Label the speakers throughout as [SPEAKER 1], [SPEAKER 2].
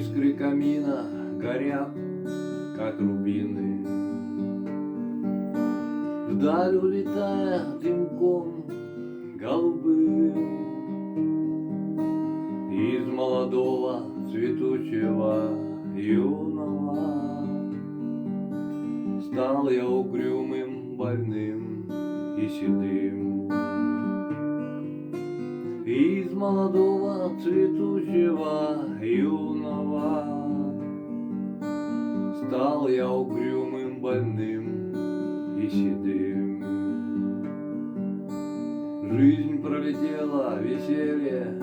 [SPEAKER 1] Искры камина горят, как рубины, вдаль улетая дымком голубым. Из молодого цветущего юного стал я угрюмым, больным и седым. Из молодого цветущего юного стал я угрюмым, больным и седым. Жизнь пролетела, веселье,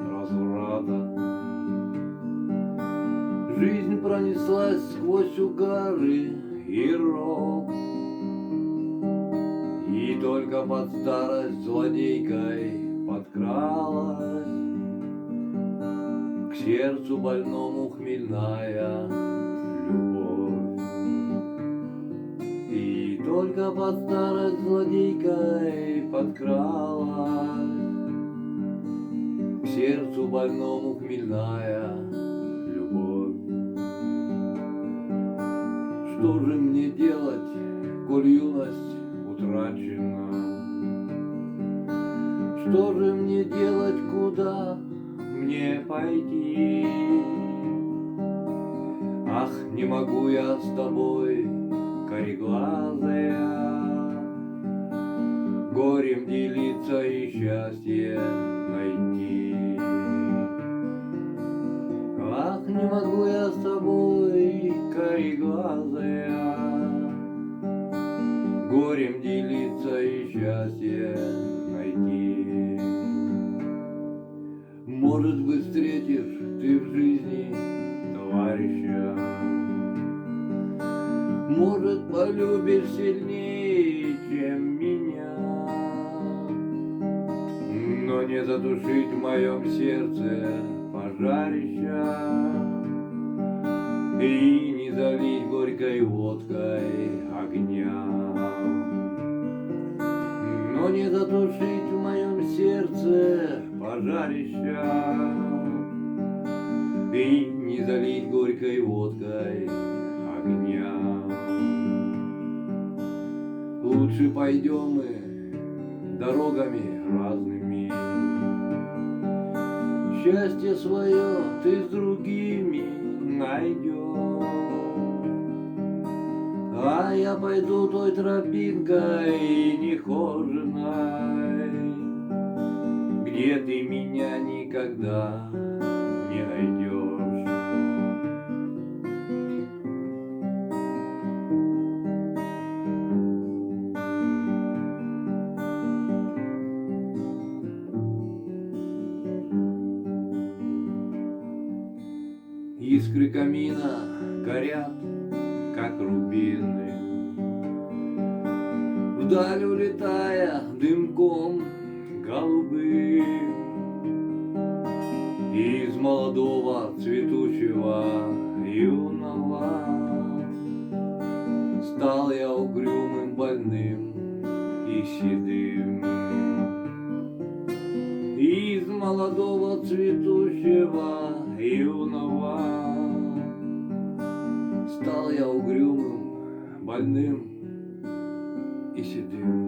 [SPEAKER 1] разврата. Жизнь пронеслась сквозь угары и рок, и только под старость злодейкой подкралась к сердцу больному хмельная любовь. И только под старость злодейкой подкралась к сердцу больному хмельная любовь. Что же мне делать, коль юность утрачена? Что же мне делать, куда мне пойти? Ах, не могу я с тобой, кореглазая, горем делиться и счастье найти. Ах, не могу я с тобой, кореглазая, горем делиться и счастье найти. Может быть, встретишь ты в жизни товарища, может, полюбишь сильнее, чем меня, но не затушить в моем сердце пожарища и не залить горькой водкой огня. Но не затушить в моем сердце пожарища и не залить горькой водкой огня. Лучше пойдем мы дорогами разными, счастье свое ты с другими найдешь, а я пойду той тропинкой нехоженой, где ты меня никогда не найдешь. Искры камина горят, как рубины, вдаль улетая дымком голубым. Из молодого цветущего юного стал я угрюмым, больным и седым. Из молодого цветущего юного стал я угрюмым, больным и седым.